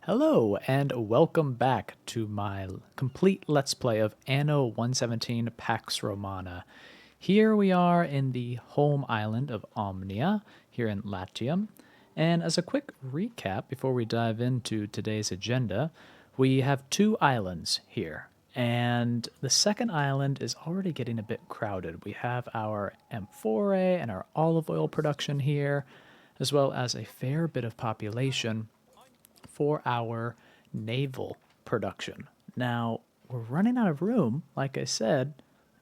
Hello, and welcome back to my complete Let's Play of Anno 117 Pax Romana. Here we are in the home island of Omnia, here in Latium. And as a quick recap before we dive into today's agenda, we have two islands here. And the second island is already getting a bit crowded. We have our amphora and our olive oil production here, as well as a fair bit of population for our naval production. Now, we're running out of room, like I said,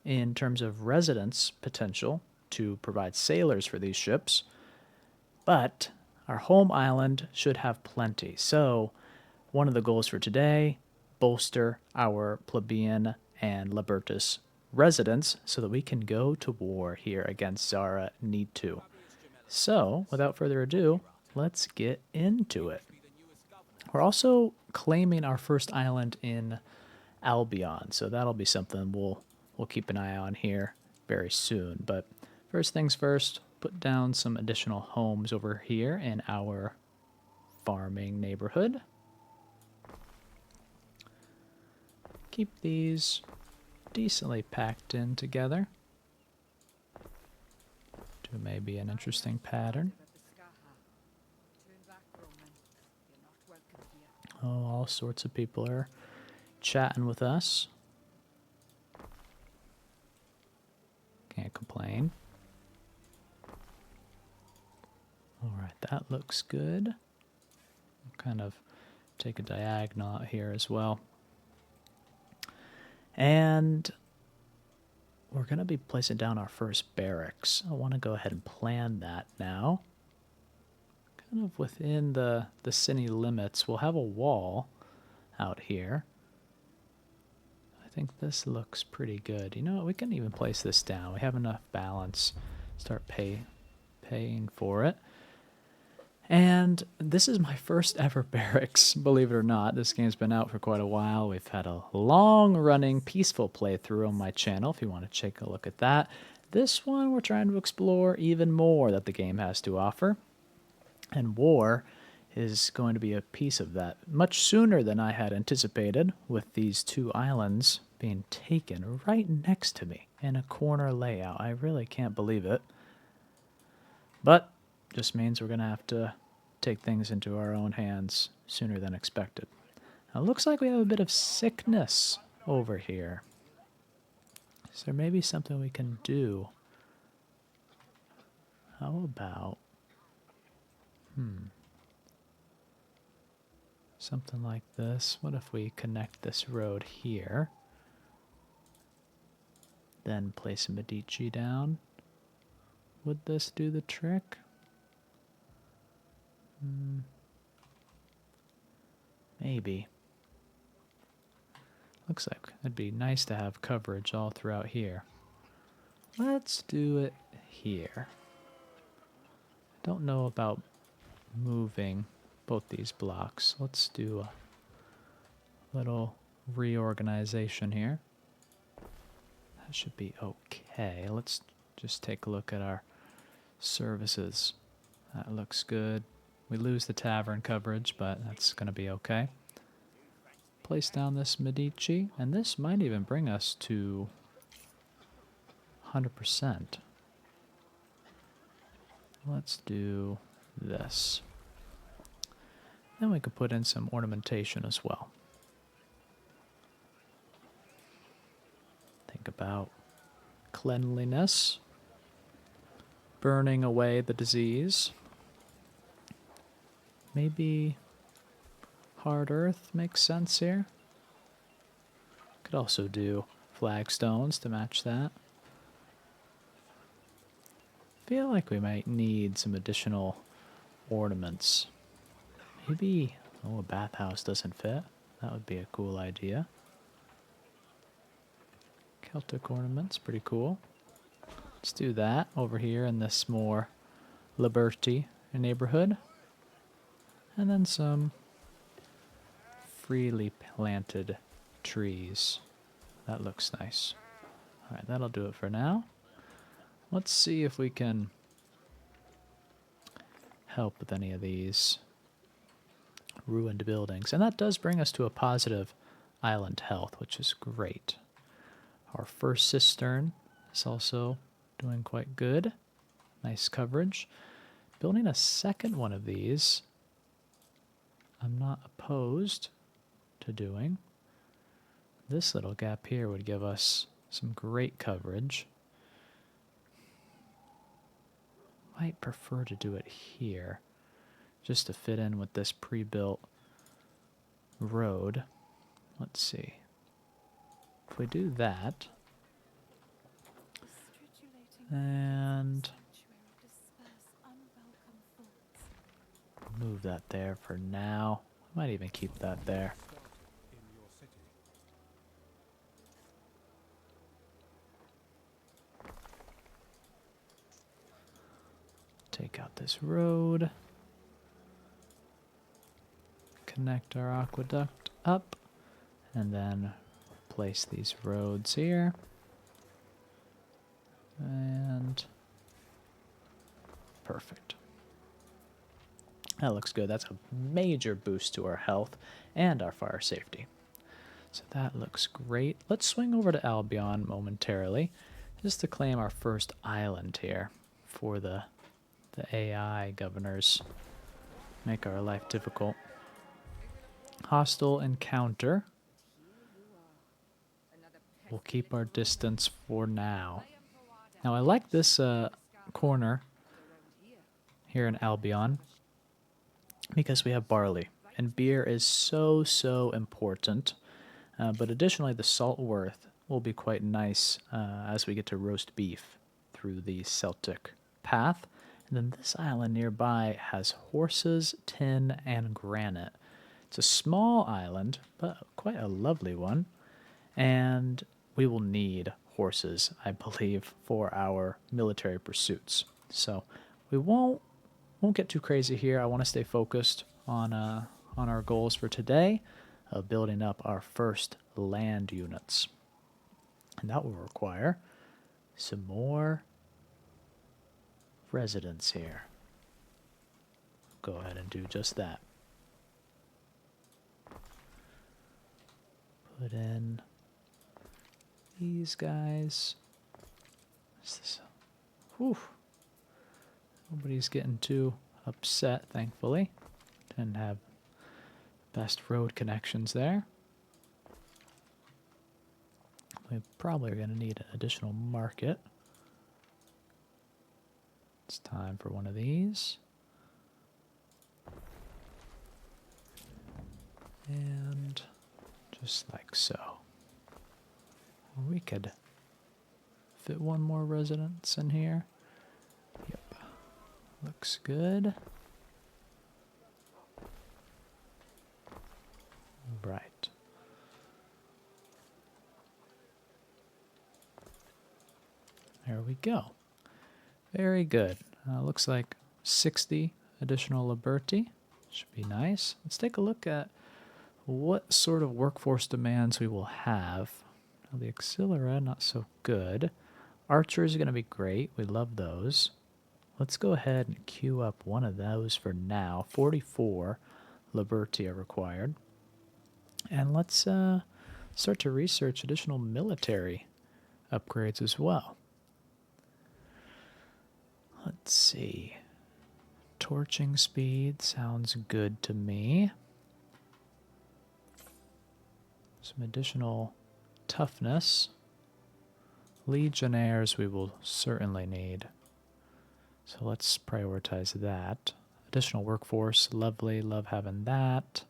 in terms of residence potential to provide sailors for these ships, but our home island should have plenty. So, one of the goals for today, bolster our plebeian and Libertus residents so that we can go to war here against Zara need to. So, without further ado, let's get into it. We're also claiming our first island in Albion, so that'll be something we'll keep an eye on here very soon. But first things first, put down some additional homes over here in our farming neighborhood. Keep these decently packed in together to maybe an interesting pattern. Oh, all sorts of people are chatting with us. Can't complain. Alright, that looks good. I'll kind of take a diagonal out here as well. And we're going to be placing down our first barracks. I want to go ahead and plan that now. Kind of within the city limits, we'll have a wall out here. I think this looks pretty good. You know what, we can even place this down. We have enough balance. Start paying for it. And this is my first ever barracks, believe it or not. This game's been out for quite a while. We've had a long-running, peaceful playthrough on my channel, if you want to take a look at that. This one, we're trying to explore even more that the game has to offer. And war is going to be a piece of that much sooner than I had anticipated, with these two islands being taken right next to me in a corner layout. I really can't believe it. But just means we're going to have to take things into our own hands sooner than expected. Now, it looks like we have a bit of sickness over here. Is there maybe something we can do? How about something like this? What if we connect this road here? Then place a Medici down. Would this do the trick? Maybe. Looks like it'd be nice to have coverage all throughout here. Let's do it here. Don't know about moving both these blocks. Let's do a little reorganization here. That should be okay. Let's just take a look at our services. That looks good. We lose the tavern coverage, but that's going to be okay. Place down this Medici, and this might even bring us to 100%. Let's do this. Then we could put in some ornamentation as well. Think about cleanliness, burning away the disease. Maybe hard earth makes sense here. Could also do flagstones to match that. Feel like we might need some additional ornaments. Maybe, a bathhouse doesn't fit. That would be a cool idea. Celtic ornaments, pretty cool. Let's do that over here in this more Liberty neighborhood. And then some freely planted trees. That looks nice. Alright, that'll do it for now. Let's see if we can help with any of these ruined buildings. And that does bring us to a positive island health, which is great. Our first cistern is also doing quite good. Nice coverage. Building a second one of these, I'm not opposed to doing. This little gap here would give us some great coverage. Might prefer to do it here, just to fit in with this pre-built road. Let's see. If we do that, and move that there for now. Might even keep that there. Take out this road. Connect our aqueduct up. And then place these roads here. And perfect. That looks good. That's a major boost to our health and our fire safety. So that looks great. Let's swing over to Albion momentarily, just to claim our first island here for the AI governors. Make our life difficult. Hostile encounter. We'll keep our distance for now. Now I like this corner here in Albion because we have barley, and beer is so important. But additionally, the salt worth will be quite nice as we get to roast beef through the Celtic path. And then this island nearby has horses, tin, and granite. It's a small island, but quite a lovely one. And we will need horses, I believe, for our military pursuits. So we won't get too crazy here. I want to stay focused on our goals for today of building up our first land units. And that will require some more residents here. Go ahead and do just that. Put in these guys. What's this? Whew. Nobody's getting too upset, thankfully. Didn't have best road connections there. We probably are going to need an additional market. It's time for one of these. And just like so. We could fit one more residence in here. Yep. Looks good. Right. There we go. Very good. Looks like 60 additional Liberty. Should be nice. Let's take a look at what sort of workforce demands we will have. Now, the Auxilia, not so good. Archers are going to be great. We love those. Let's go ahead and queue up one of those for now. 44 Liberty are required. And let's start to research additional military upgrades as well. Let's see. Torching speed sounds good to me. Some additional toughness. Legionnaires we will certainly need. So let's prioritize that. Additional workforce, lovely, love having that.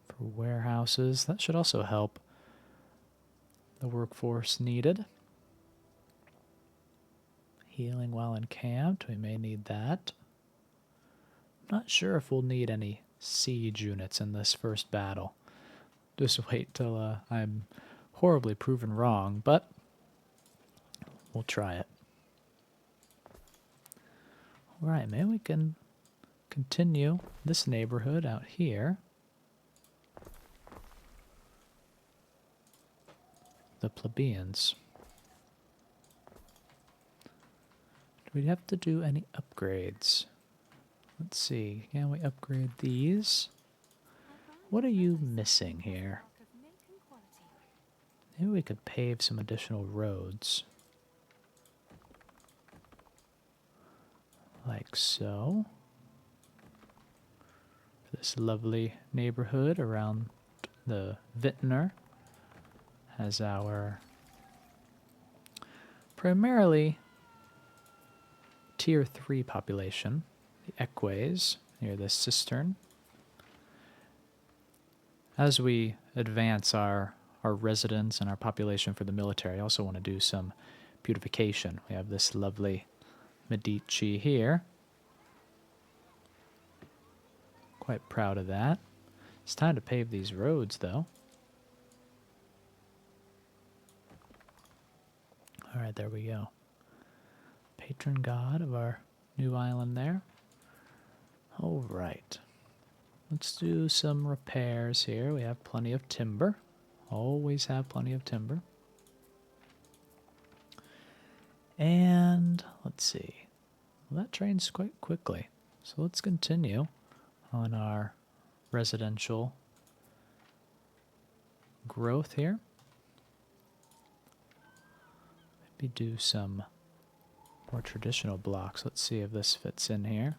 For warehouses, that should also help the workforce needed. Healing while encamped, we may need that. I'm not sure if we'll need any siege units in this first battle. Just wait till I'm horribly proven wrong, but we'll try it. Alright, maybe we can continue this neighborhood out here. The plebeians. Do we have to do any upgrades? Let's see. Can we upgrade these? What are you missing here? Maybe we could pave some additional roads. Like so. This lovely neighborhood around the Vintner has our primarily tier 3 population, the Eques, near the cistern. As we advance our residents and our population for the military, I also want to do some beautification. We have this lovely Medici here. Quite proud of that. It's time to pave these roads, though. Alright, there we go. Patron god of our new island there. Alright. Let's do some repairs here. We have plenty of timber. Always have plenty of timber. And let's see. Well, that trains quite quickly. So let's continue on our residential growth here. Maybe do some more traditional blocks. Let's see if this fits in here.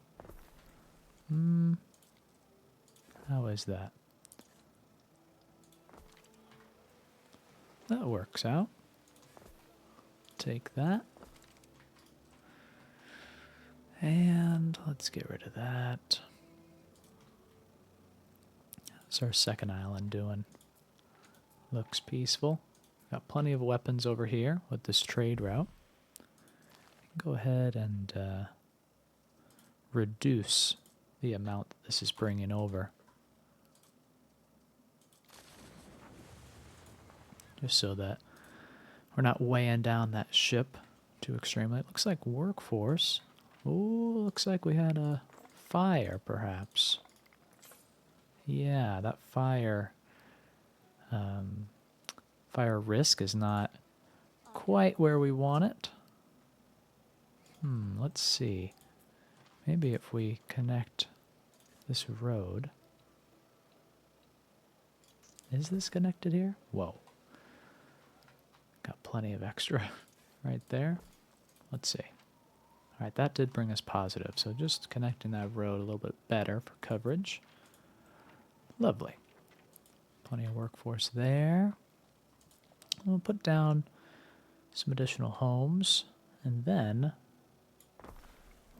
How is that? That works out. Take that. And let's get rid of that. How's our second island doing? Looks peaceful. Got plenty of weapons over here with this trade route. Go ahead and reduce the amount that this is bringing over. Just so that we're not weighing down that ship too extremely. It looks like workforce. Ooh, looks like we had a fire, perhaps. Yeah, that fire risk is not quite where we want it. Let's see. Maybe if we connect this road. Is this connected here? Whoa. Got plenty of extra right there. Let's see. Alright, that did bring us positive, so just connecting that road a little bit better for coverage. Lovely. Plenty of workforce there. We'll put down some additional homes, and then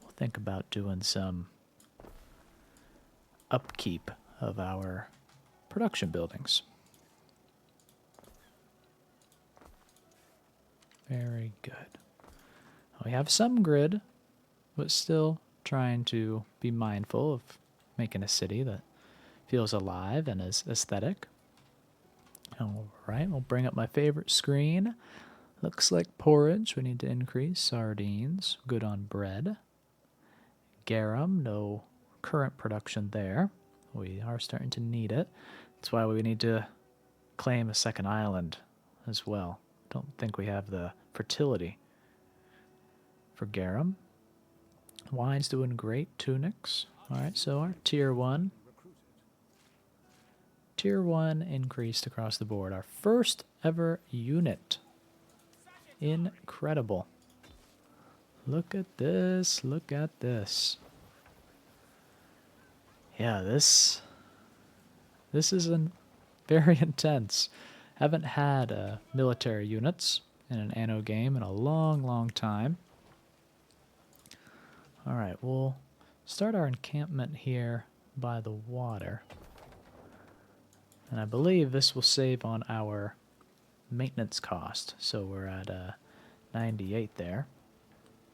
we'll think about doing some upkeep of our production buildings. Very good. We have some grid, but still trying to be mindful of making a city that feels alive and is aesthetic. Alright, we'll bring up my favorite screen. Looks like porridge. We need to increase. Sardines, good on bread. Garum, no current production there. We are starting to need it. That's why we need to claim a second island as well. Don't think we have the fertility for garum. Wine's doing great. Tunics. Alright, so our tier 1. Tier 1 increased across the board. Our first ever unit. Incredible. Look at this. Look at this. Yeah, this is very intense. Haven't had military units in an Anno game in a long, long time. Alright, we'll start our encampment here by the water. And I believe this will save on our maintenance cost. So we're at 98 there.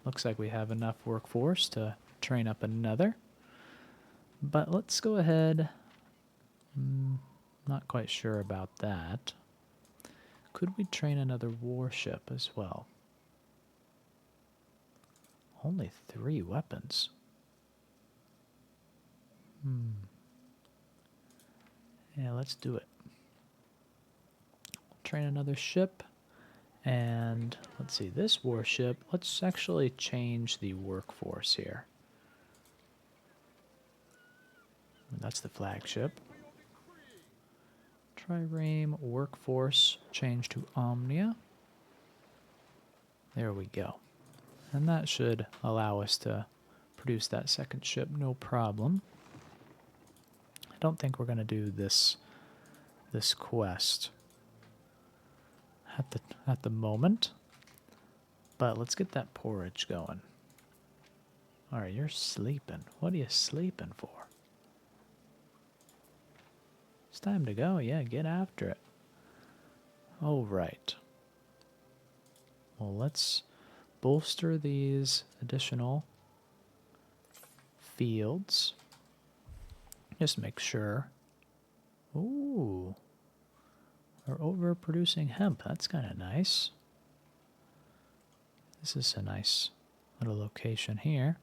Looks like we have enough workforce to train up another. But let's go ahead. Not quite sure about that. Could we train another warship as well? Only 3 weapons. Yeah, let's do it. Train another ship. And let's see, this warship, let's actually change the workforce here. That's the flagship. Trireme workforce change to Omnia. There we go. And that should allow us to produce that second ship, no problem. I don't think we're going to do this quest at the moment. But let's get that porridge going. Alright, you're sleeping. What are you sleeping for? It's time to go. Yeah, get after it. Alright. Well, let's bolster these additional fields. Just make sure. Ooh. We're overproducing hemp. That's kind of nice. This is a nice little location here.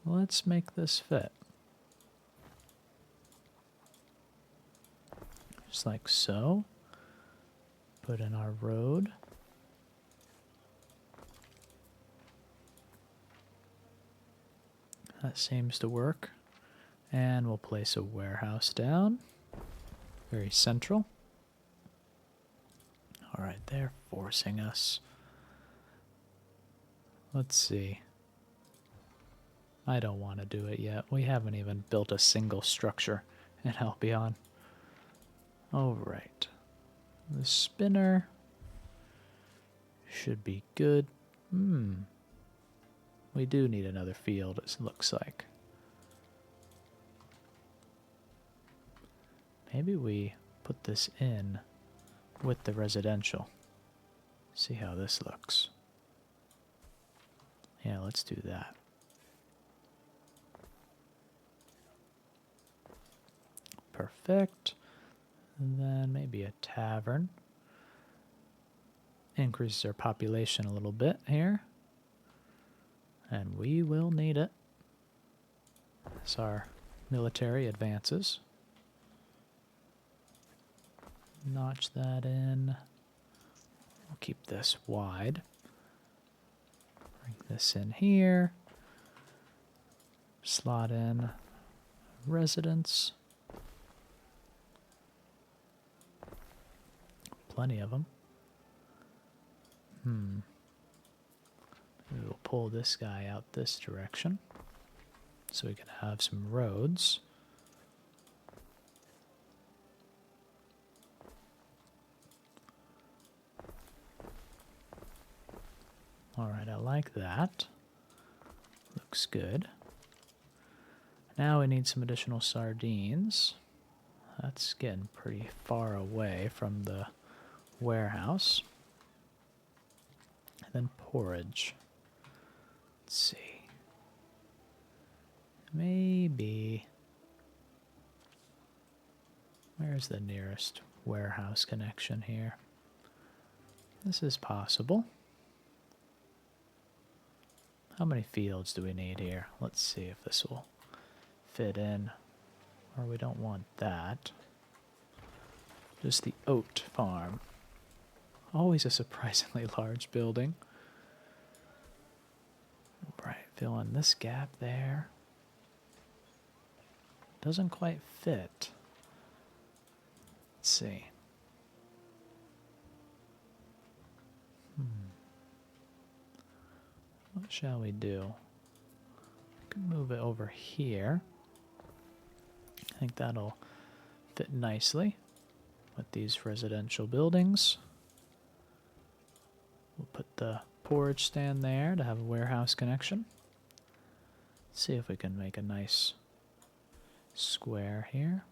Let's make this fit. Just like so. Put in our road. That seems to work. And we'll place a warehouse down. Very central. Alright, they're forcing us. Let's see. I don't want to do it yet. We haven't even built a single structure in Albion. Alright. The spinner should be good. We do need another field, it looks like. Maybe we put this in with the residential. See how this looks. Yeah, let's do that. Perfect. And then maybe a tavern. Increases our population a little bit here. And we will need it as our military advances. Notch that in. We'll keep this wide. Bring this in here. Slot in residents. Plenty of them. Maybe we'll pull this guy out this direction so we can have some roads. Alright, I like that. Looks good. Now we need some additional sardines. That's getting pretty far away from the warehouse. And then porridge. Let's see. Maybe. Where's the nearest warehouse connection here? This is possible. How many fields do we need here? Let's see if this will fit in. Or we don't want that. Just the oat farm. Always a surprisingly large building. Right, fill in this gap there. Doesn't quite fit. Let's see. What shall we do? We can move it over here. I think that'll fit nicely with these residential buildings. We'll put the porridge stand there to have a warehouse connection. See if we can make a nice square here.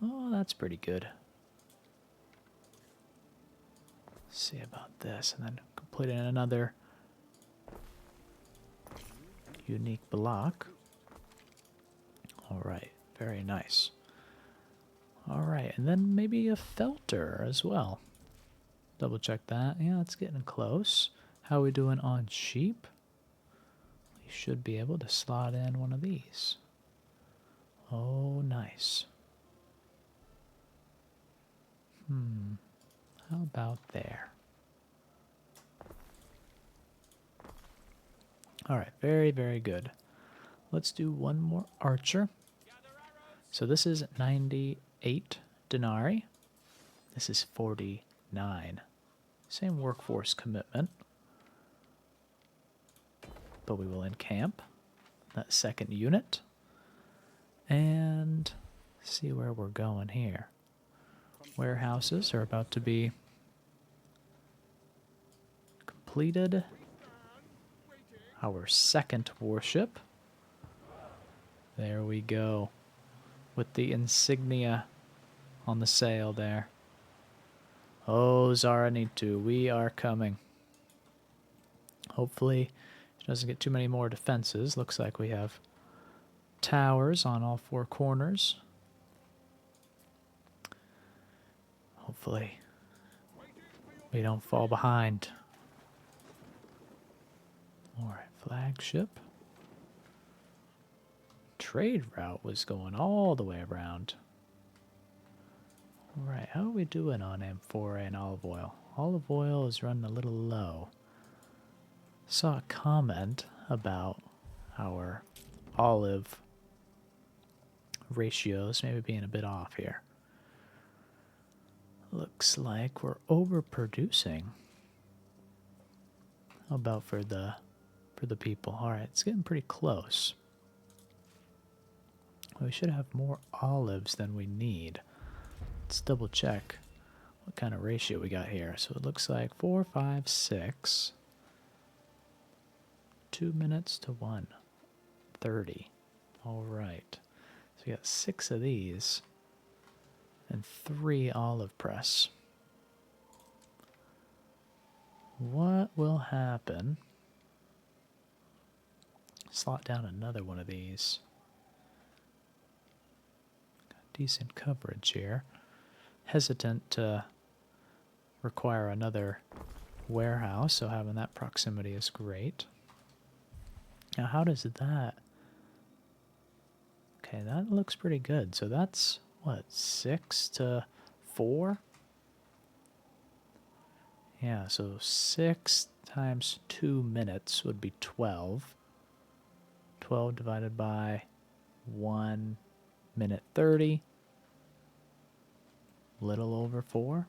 Oh, that's pretty good. See about this, and then complete in another unique block. Alright, very nice. Alright, and then maybe a felter as well. Double check that. Yeah, it's getting close. How are we doing on sheep? We should be able to slot in one of these. Oh, nice. How about there? Alright, very, very good. Let's do one more archer. So this is 98 denarii. This is 49. Same workforce commitment. But we will encamp that second unit. And see where we're going here. Warehouses are about to be completed. Our second warship. There we go. With the insignia on the sail there. Oh, Zaranitu, we are coming. Hopefully it doesn't get too many more defenses. Looks like we have towers on all four corners. Hopefully we don't fall behind. Alright, flagship. Trade route was going all the way around. Alright, how are we doing on amphora and olive oil? Olive oil is running a little low. Saw a comment about our olive ratios maybe being a bit off here. Looks like we're overproducing. How about for the people? Alright, it's getting pretty close. We should have more olives than we need. Let's double check what kind of ratio we got here. So it looks like 4, 5, 6. 2 minutes to 1. 30. Alright. So we got 6 of these. And 3 olive press. What will happen? Slot down another one of these. Got decent coverage here. Hesitant to require another warehouse, so having that proximity is great. Now, how does that... Okay, that looks pretty good. So that's, what, 6 to 4? Yeah, so 6 times 2 minutes would be 12. 12 divided by 1 minute 30. Little over 4.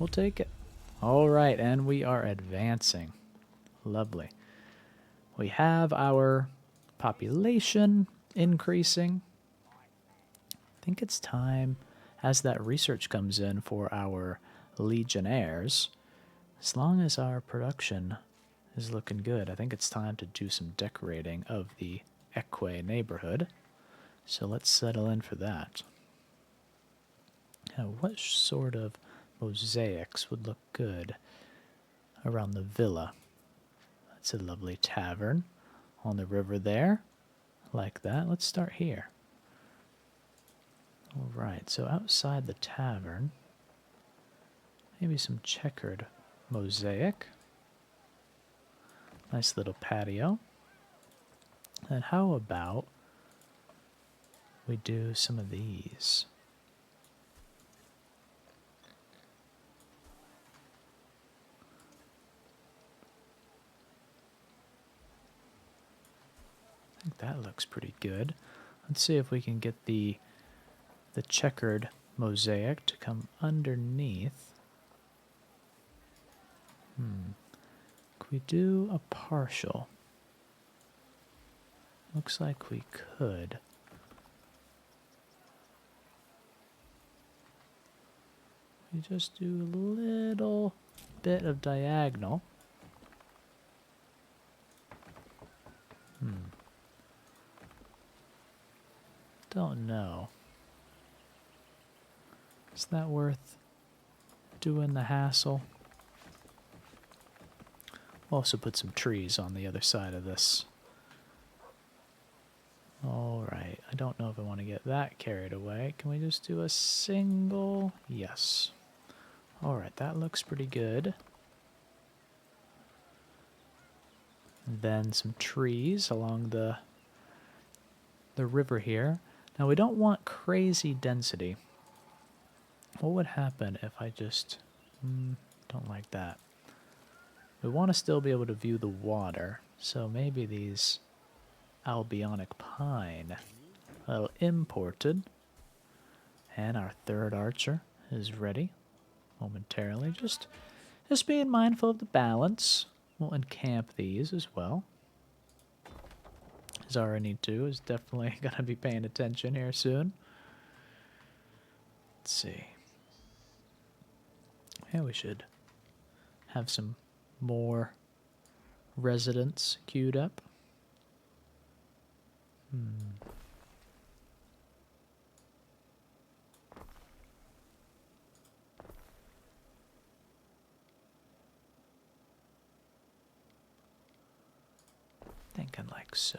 We'll take it. All right, and we are advancing. Lovely. We have our population increasing. I think it's time, as that research comes in for our Legionnaires, as long as our production is looking good, I think it's time to do some decorating of the Eques neighborhood. So let's settle in for that. Now, what sort of mosaics would look good around the villa? That's a lovely tavern on the river there. Like that. Let's start here. Alright, so outside the tavern, maybe some checkered mosaic. Nice little patio. And how about we do some of these? I think that looks pretty good. Let's see if we can get the checkered mosaic to come underneath. Could we do a partial? Looks like we could. We just do a little bit of diagonal. Don't know. Is that worth doing the hassle? We'll also put some trees on the other side of this. Alright, I don't know if I want to get that carried away. Can we just do a single? Yes. Alright, that looks pretty good. And then some trees along the river here. Now we don't want crazy density. What would happen if I just... don't like that. We want to still be able to view the water, so maybe these Albionic pine. A little imported. And our third archer is ready momentarily. Just being mindful of the balance. We'll encamp these as well. Zara need to is definitely going to be paying attention here soon. Let's see. Yeah, we should have some more residents queued up. Thinking like so.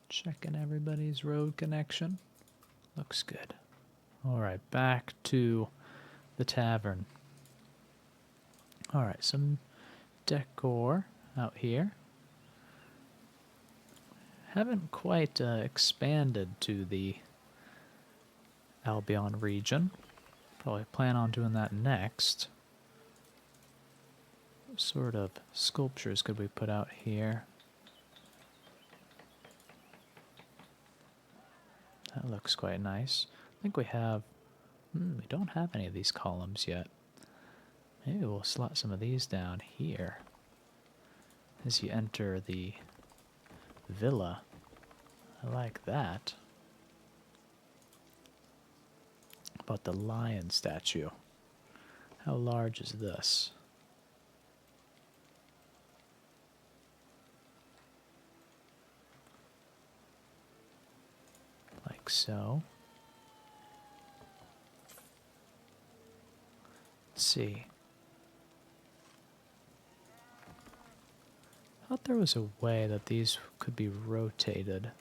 Checking everybody's road connection. Looks good. Alright, back to the tavern. Alright, some decor out here. Haven't quite expanded to the Albion region. Probably plan on doing that next. What sort of sculptures could we put out here? That looks quite nice. I think we have... we don't have any of these columns yet. Maybe we'll slot some of these down here as you enter the villa. I like that. About the lion statue. How large is this? Like so. Let's see. I thought there was a way that these could be rotated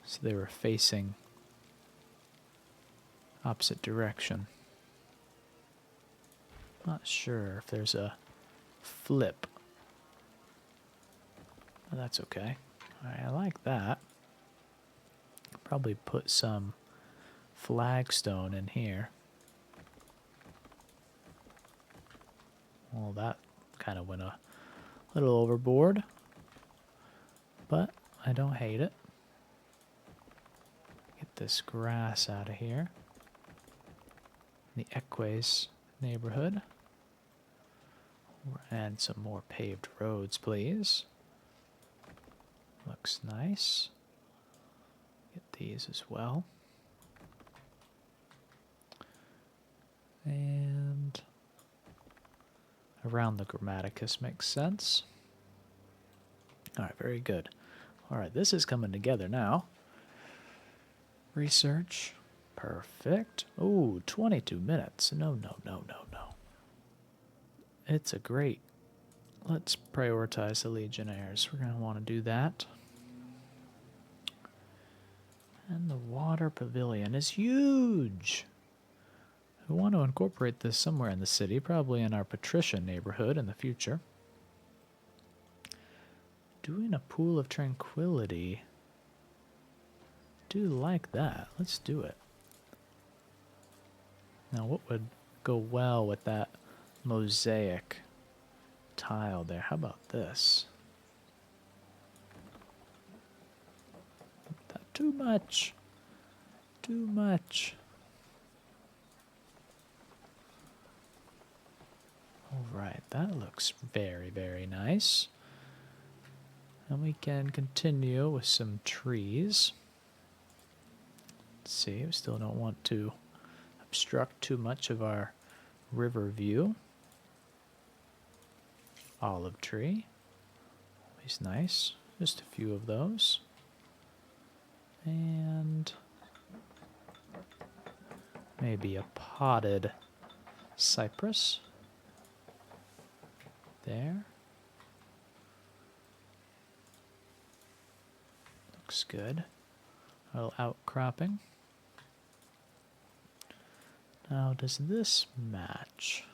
so they were facing opposite direction. Not sure if there's a flip. Well, that's okay. Alright, I like that. Probably put some flagstone in here. Well, that kind of went a little overboard, but I don't hate it. Get this grass out of here. The Eques neighborhood. And some more paved roads, please. Looks nice. Get these as well. And around the Grammaticus makes sense. Alright, very good. Alright, this is coming together now. Research. Perfect. Ooh, 22 minutes. No, no, no, no, no. It's a great... Let's prioritize the Legionnaires. We're going to want to do that. And the water pavilion is huge. We want to incorporate this somewhere in the city, probably in our patrician neighborhood in the future. Doing a pool of tranquility. Do like that. Let's do it. Now, what would go well with that mosaic tile there? How about this? Not too much. Too much. Alright, that looks very, very nice. And we can continue with some trees. Let's see, we still don't want to obstruct too much of our river view. Olive tree. Always nice. Just a few of those. And maybe a potted cypress. There. Looks good. A little outcropping. Now, does this match?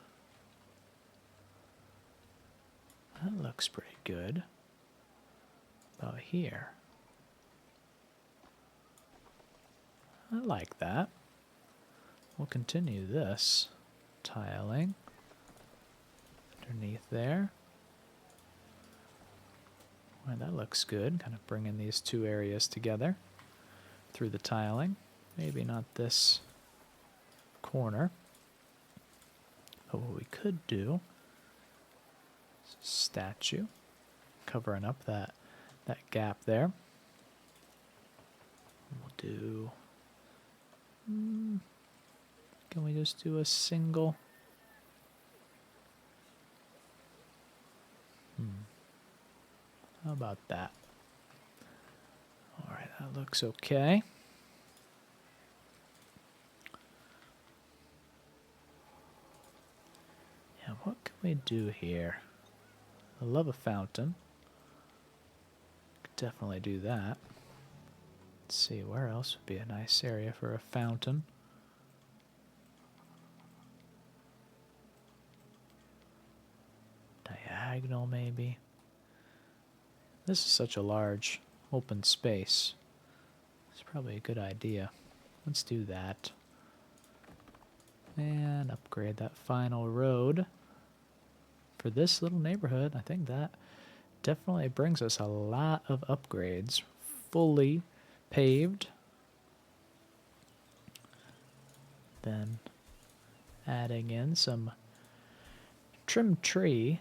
That looks pretty good. About here. I like that. We'll continue this. tiling underneath there. Well, that looks good. Kind of bringing these two areas together through the tiling. Maybe not this corner. But what we could do is a statue covering up that gap there. We'll do... can we just do a single? How about that? Alright, that looks okay. Yeah, what can we do here? I love a fountain. Could definitely do that. Let's see, where else would be a nice area for a fountain? Diagonal, maybe? This is such a large open space. It's probably a good idea. Let's do that. And upgrade that final road. For this little neighborhood, I think that definitely brings us a lot of upgrades. Fully paved. Then adding in some trim tree.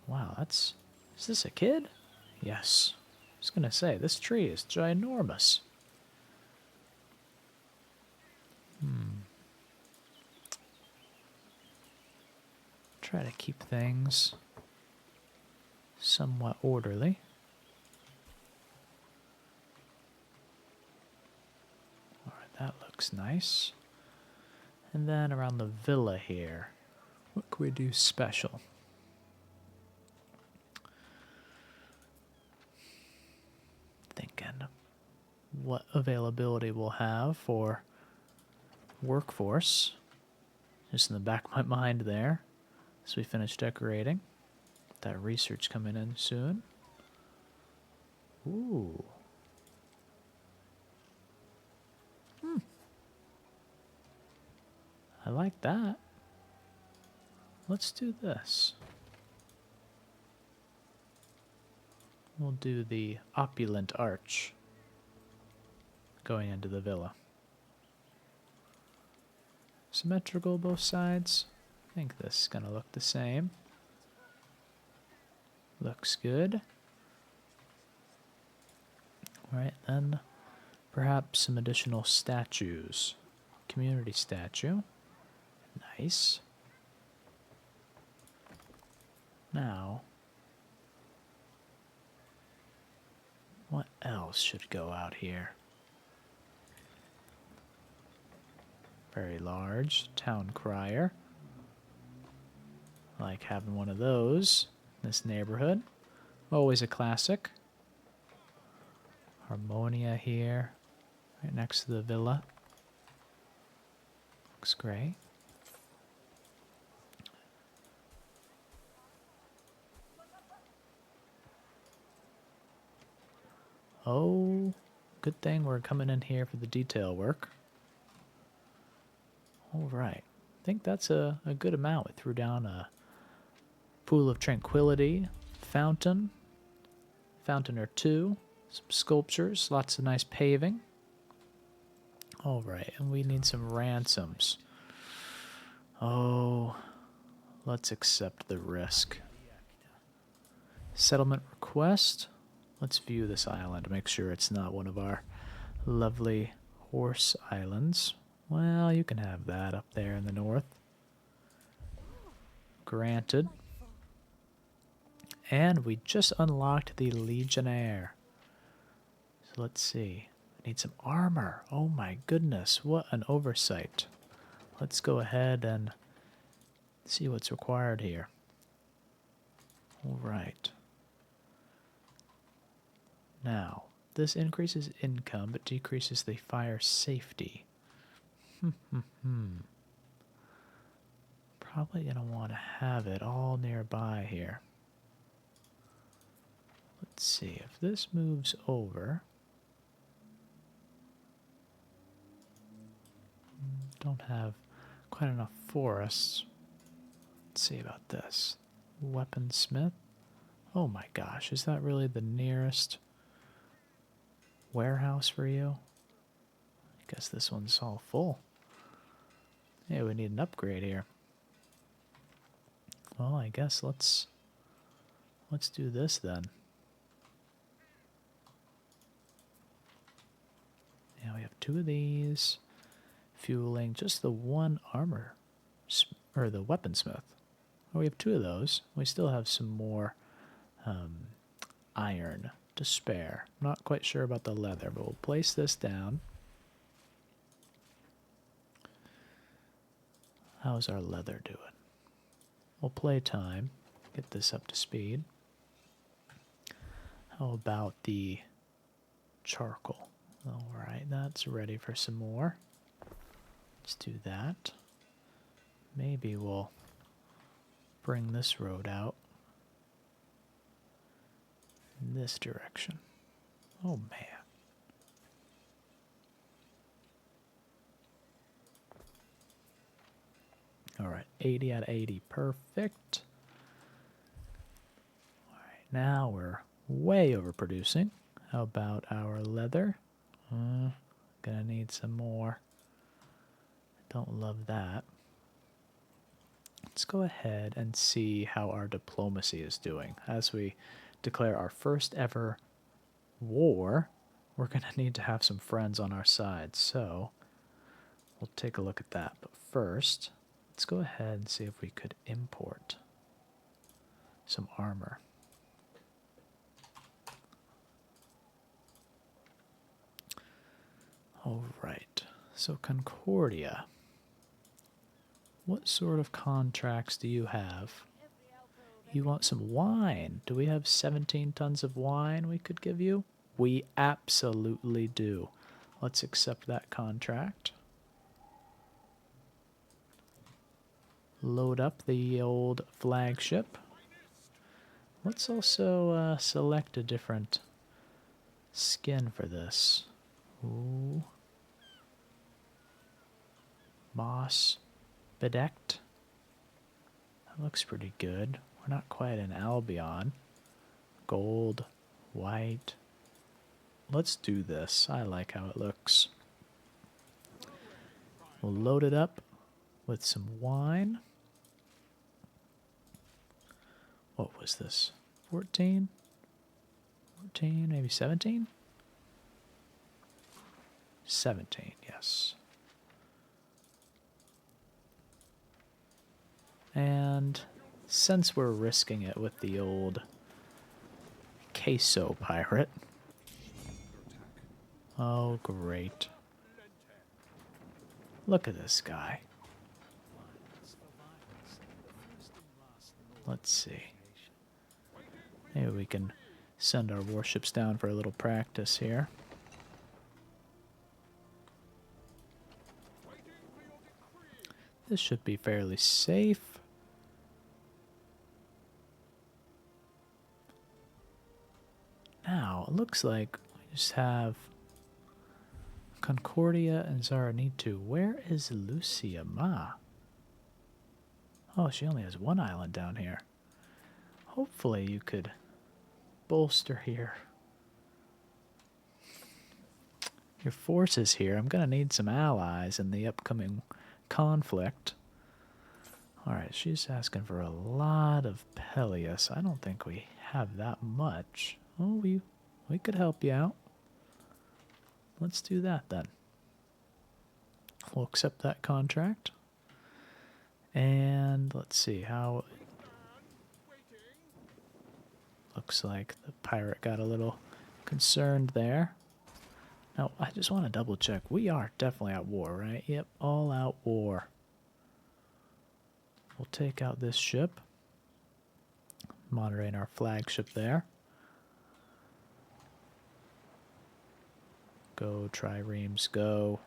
Wow, that's... Is this a kid? Yes. I was going to say, this tree is ginormous. Try to keep things somewhat orderly. Alright, that looks nice. And then around the villa here, what can we do special? Thinking what availability we'll have for workforce. Just in the back of my mind there. As we finish decorating. That research coming in soon. Ooh. I like that. Let's do this. We'll do the opulent arch going into the villa. Symmetrical both sides. I think this is going to look the same. Looks good. Alright, then perhaps some additional statues. Community statue. Nice. Now, what else should go out here? Very large town crier. Like having one of those in this neighborhood. Always a classic. Harmonia here, right next to the villa. Looks great. Oh, good thing we're coming in here for the detail work. Alright, I think that's a good amount. We threw down a pool of tranquility, fountain or two, some sculptures, lots of nice paving. Alright, and we need some ransoms. Oh, let's accept the risk. Settlement request. Let's view this island to make sure it's not one of our lovely horse islands. Well, you can have that up there in the north. Granted. And we just unlocked the Legionnaire. So let's see. I need some armor. Oh my goodness, what an oversight. Let's go ahead and see what's required here. Alright. Now, this increases income but decreases the fire safety. Probably going to want to have it all nearby here. Let's see, if this moves over... Don't have quite enough forests. Let's see about this. Weaponsmith. Oh my gosh, is that really the nearest warehouse for you? I guess this one's all full. Yeah, we need an upgrade here. Well, I guess let's do this then. Yeah, we have 2 of these. Fueling just the one armor, or the weaponsmith. Oh, we have 2 of those. We still have some more iron to spare. Not quite sure about the leather, but we'll place this down. How's our leather doing? We'll play time. Get this up to speed. How about the charcoal? Alright, that's ready for some more. Let's do that. Maybe we'll bring this road out in this direction. Oh man. Alright, 80 out of 80. Perfect. Alright, now we're way overproducing. How about our leather? Gonna need some more. Don't love that. Let's go ahead and see how our diplomacy is doing. As we declare our first ever war, we're going to need to have some friends on our side. So we'll take a look at that. But first, let's go ahead and see if we could import some armor. All right. So Concordia. What sort of contracts do you have? You want some wine. Do we have 17 tons of wine we could give you? We absolutely do. Let's accept that contract. Load up the old flagship. Let's also select a different skin for this. Ooh. Moss. Bedecked. That looks pretty good. We're not quite in Albion. Gold, white. Let's do this. I like how it looks. We'll load it up with some wine. What was this? 14? 14, maybe 17? 17, yes. And since we're risking it with the old queso pirate. Oh, great. Look at this guy. Let's see. Maybe we can send our warships down for a little practice here. This should be fairly safe. Now, it looks like we just have Concordia and Zaranitu. Where is Lucia Ma? Oh, she only has 1 island down here. Hopefully you could bolster your forces here. I'm going to need some allies in the upcoming conflict. Alright, she's asking for a lot of Peleus. I don't think we have that much. Oh, we could help you out. Let's do that then. We'll accept that contract. And let's see how... Looks like the pirate got a little concerned there. Now, I just want to double check. We are definitely at war, right? Yep, all out war. We'll take out this ship. Moderate our flagship there. Go, triremes, go.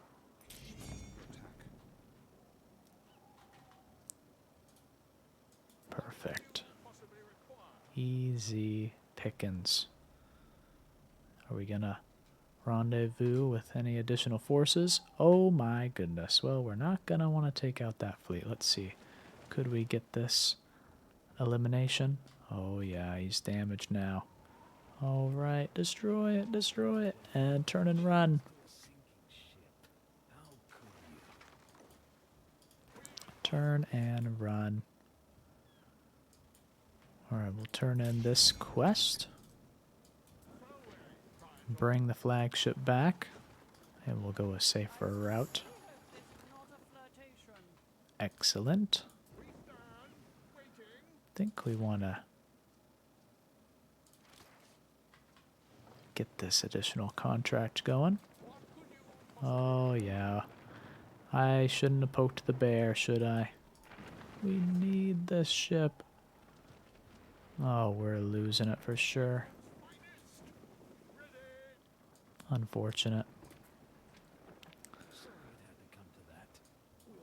Perfect. Easy pickings. Are we gonna rendezvous with any additional forces. Oh my goodness. Well, we're not going to want to take out that fleet. Let's see. Could we get this elimination? Oh yeah, he's damaged now. Alright, destroy it, and turn and run. Turn and run. Alright, we'll turn in this quest. Bring the flagship back. And we'll go a safer route. Excellent. I think we want to get this additional contract going. Oh, yeah. I shouldn't have poked the bear, should I? We need this ship. Oh, we're losing it for sure. Unfortunate.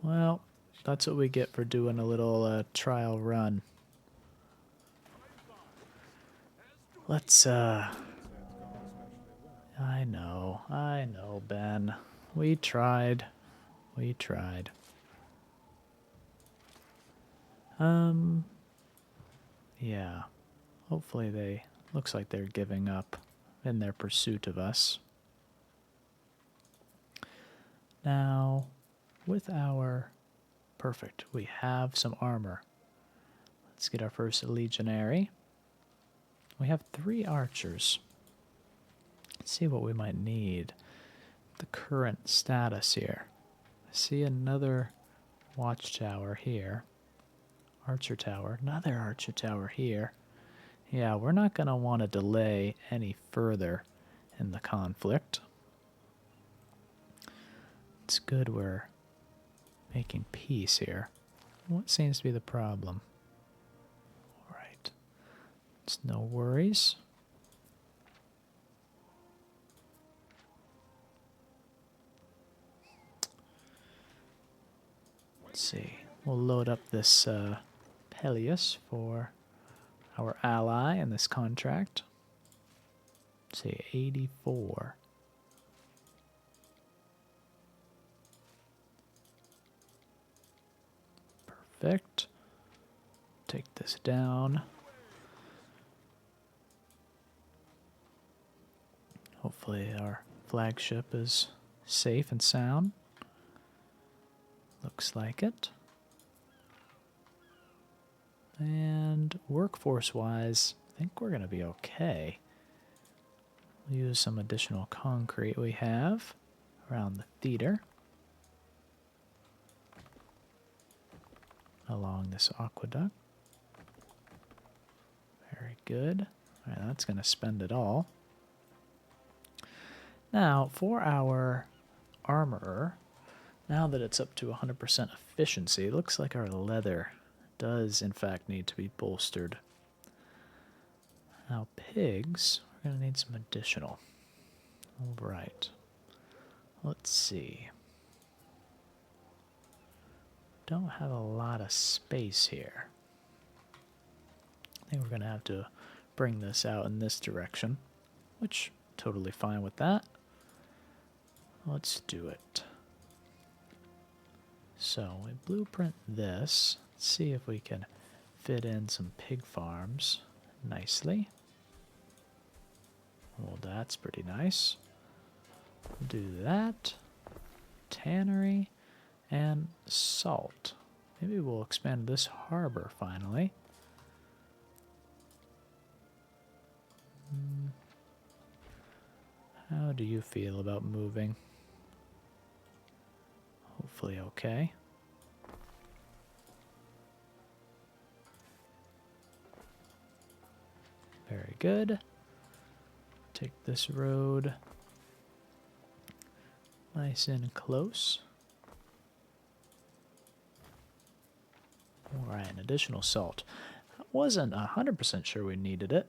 Well, that's what we get for doing a little trial run. Let's, I know, Ben. We tried. We tried. Yeah. Hopefully looks like they're giving up in their pursuit of us. Now, with our... Perfect. We have some armor. Let's get our first legionary. We have 3 archers. Let's see what we might need. The current status here. I see another watchtower here. Archer tower. Another archer tower here. Yeah, we're not going to want to delay any further in the conflict. It's good we're making peace here. What seems to be the problem? Alright. It's no worries. Let's see. We'll load up this Peleus for our ally in this contract. Let's see, 84. Perfect. Take this down. Hopefully our flagship is safe and sound. Looks like it. And workforce-wise, I think we're going to be okay. We'll use some additional concrete we have around the theater. Along this aqueduct. Very good. All right, that's going to spend it all. Now, for our armorer, now that it's up to 100% efficiency, it looks like our leather does, in fact, need to be bolstered. Now, pigs, we're going to need some additional. All right. Let's see. Don't have a lot of space here. I think we're going to have to bring this out in this direction, which totally fine with that. Let's do it. So we blueprint this. Let's see if we can fit in some pig farms nicely. Well, that's pretty nice. Do that. Tannery and salt. Maybe we'll expand this harbor finally. How do you feel about moving? Hopefully okay. Very good. Take this road nice and close. Alright, an additional salt. I wasn't 100% sure we needed it.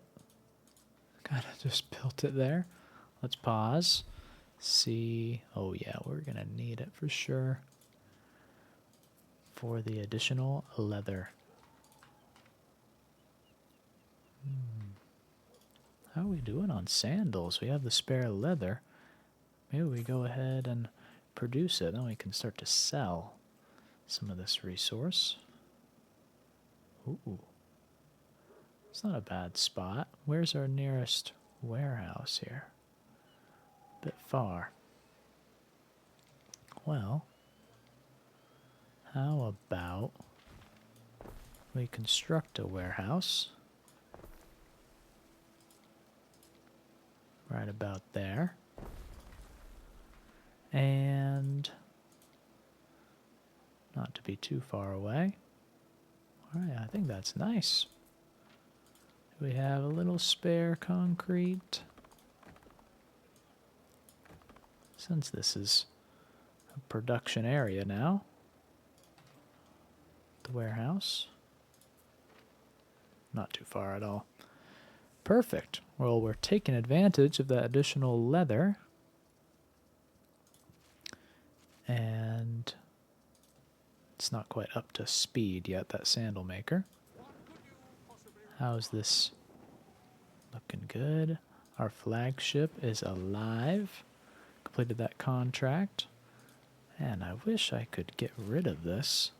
Kind of just built it there. Let's pause. See. Oh yeah, we're going to need it for sure. For the additional leather. How are we doing on sandals? We have the spare leather. maybe we go ahead and produce it. Then we can start to sell some of this resource. Ooh. It's not a bad spot. Where's our nearest warehouse here? A bit far. Well, how about we construct a warehouse right about there. And not to be too far away. Alright, I think that's nice. We have a little spare concrete. Since this is a production area now, the warehouse. Not too far at all. Perfect. Well, we're taking advantage of that additional leather. And it's not quite up to speed yet, that sandal maker. How's this looking? Good. Our flagship is alive. Completed that contract. And I wish I could get rid of this.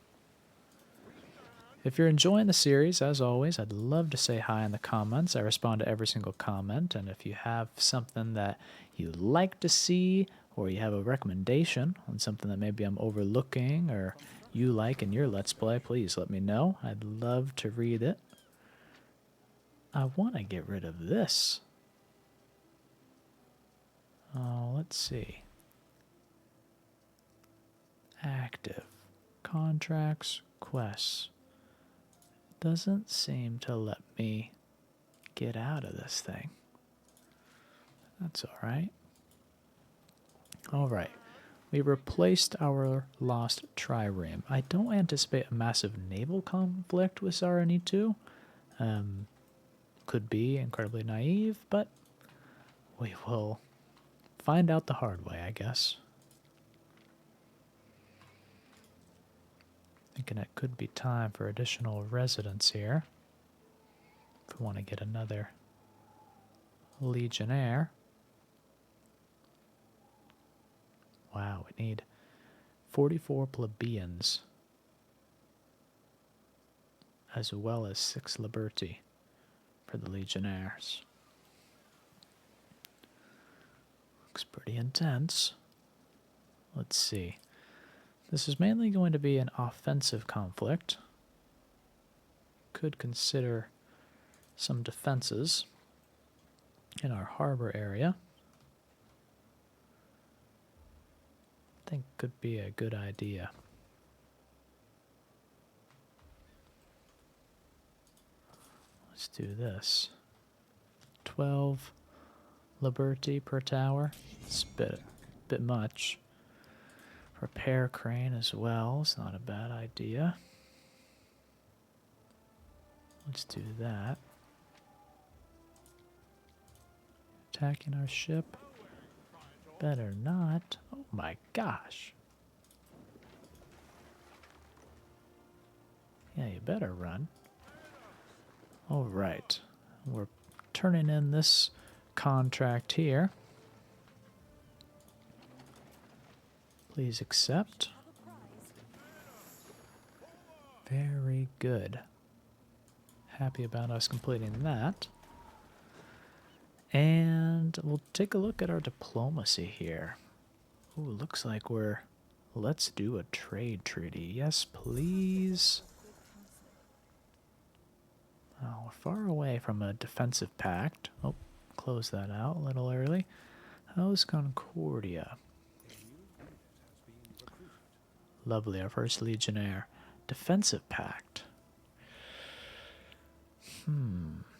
If you're enjoying the series, as always, I'd love to say hi in the comments. I respond to every single comment. And if you have something that you'd like to see, or you have a recommendation on something that maybe I'm overlooking or you like in your Let's Play, please let me know. I'd love to read it. I want to get rid of this. Oh, let's see. Active. Contracts, quests. Doesn't seem to let me get out of this thing. That's alright. Alright. We replaced our lost trireme. I don't anticipate a massive naval conflict with Sarani2. Could be incredibly naive, but we will find out the hard way, I guess. Thinking it could be time for additional residents here. If we want to get another Legionnaire. Wow, we need 44 plebeians. As well as 6 liberti for the Legionnaires. Looks pretty intense. Let's see. This is mainly going to be an offensive conflict. Could consider some defenses in our harbor area. I think could be a good idea. Let's do this. 12 liberty per tower. It's a bit much. Repair crane as well. It's not a bad idea. Let's do that. Attacking our ship. Better not. Oh my gosh. Yeah, you better run. Alright. We're turning in this contract here. Please accept. Very good. Happy about us completing that. And we'll take a look at our diplomacy here. Ooh, looks like let's do a trade treaty. Yes, please. Oh, we're far away from a defensive pact. Oh, close that out a little early. How's Concordia? Lovely, our first Legionnaire. Defensive pact.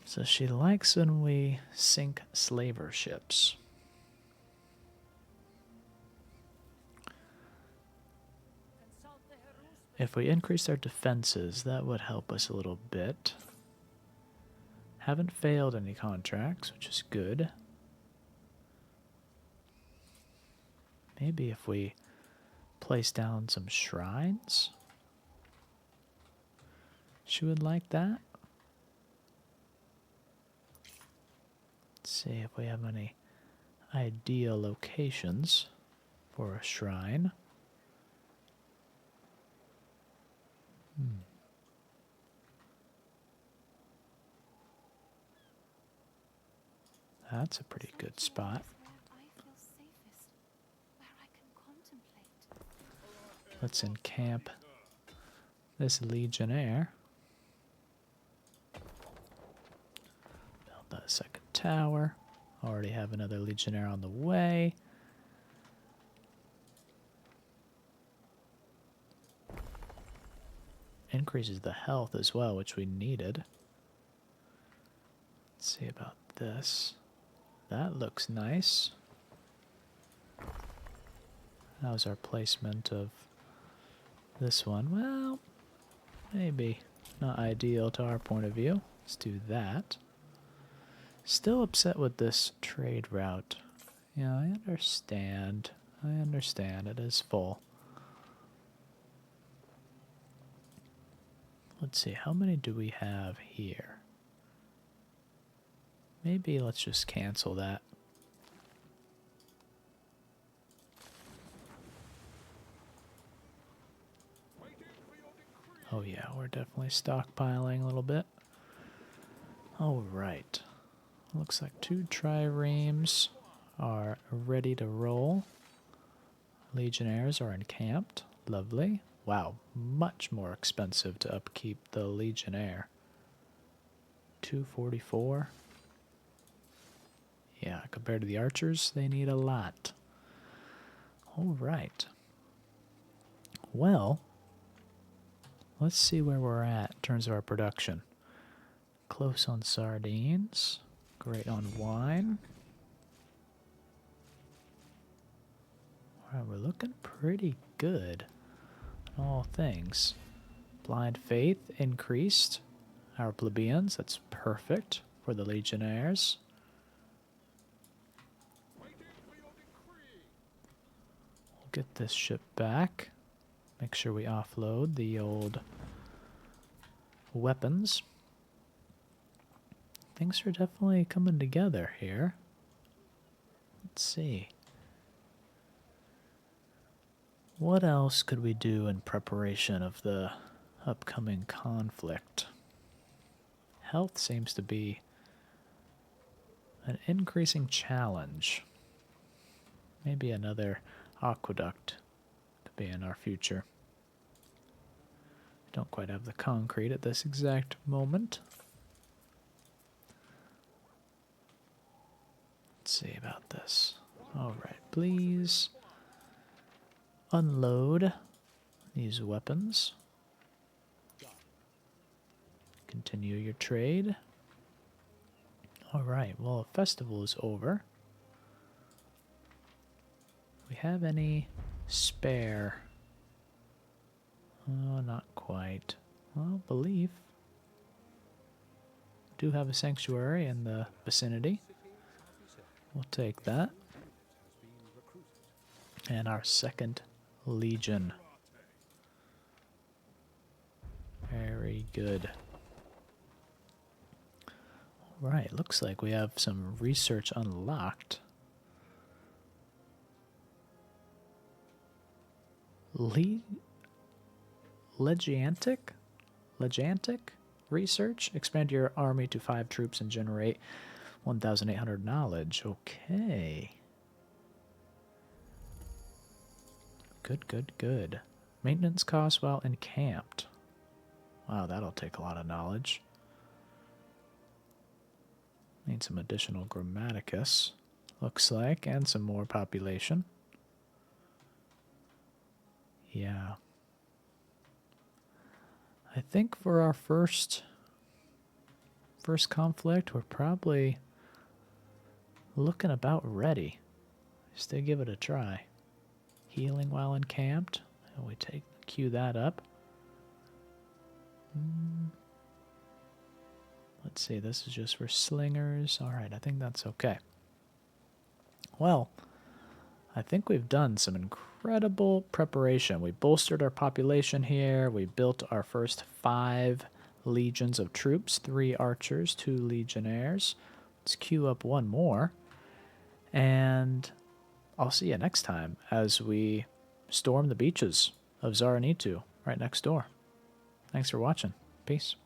So she likes when we sink slaver ships. If we increase our defenses, that would help us a little bit. Haven't failed any contracts, which is good. Maybe if we place down some shrines. She would like that. Let's see if we have any ideal locations for a shrine. That's a pretty good spot. Let's encamp this Legionnaire. Build that second tower. Already have another Legionnaire on the way. Increases the health as well, which we needed. Let's see about this. That looks nice. How's our placement of this one? Well, maybe not ideal to our point of view. Let's do that. Still upset with this trade route. Yeah, I understand. I understand. It is full. Let's see, how many do we have here? Maybe let's just cancel that. Oh yeah, we're definitely stockpiling a little bit. Alright. Looks like 2 triremes are ready to roll. Legionnaires are encamped. Lovely. Wow, much more expensive to upkeep the Legionnaire. 244. Yeah, compared to the Archers, they need a lot. Alright. Well, let's see where we're at in terms of our production. Close on sardines. Great on wine. Alright, we're looking pretty good on all things. Blind faith increased. Our plebeians, that's perfect for the Legionnaires. We'll get this ship back. Make sure we offload the old weapons. Things are definitely coming together here. Let's see. What else could we do in preparation of the upcoming conflict? Health seems to be an increasing challenge. Maybe another aqueduct could be in our future. Don't quite have the concrete at this exact moment. Let's see about this. Alright, please unload these weapons. Continue your trade. Alright, well, a festival is over. We have any spare? Oh, not quite. Well, believe. Do have a sanctuary in the vicinity. We'll take that. And our second legion. Very good. Alright, looks like we have some research unlocked. Legiantic research? Expand your army to 5 troops and generate 1,800 knowledge. Okay. Good, good, good. Maintenance costs while encamped. Wow, that'll take a lot of knowledge. Need some additional grammaticus, looks like, and some more population. Yeah. I think for our first conflict, we're probably looking about ready. Just to give it a try. Healing while encamped. And we cue that up. Let's see, this is just for slingers. Alright, I think that's okay. Well, I think we've done some incredible preparation. We bolstered our population here. We built our first 5 legions of troops, 3 archers, 2 legionnaires. Let's queue up one more. And I'll see you next time as we storm the beaches of Zaranitu right next door. Thanks for watching. Peace.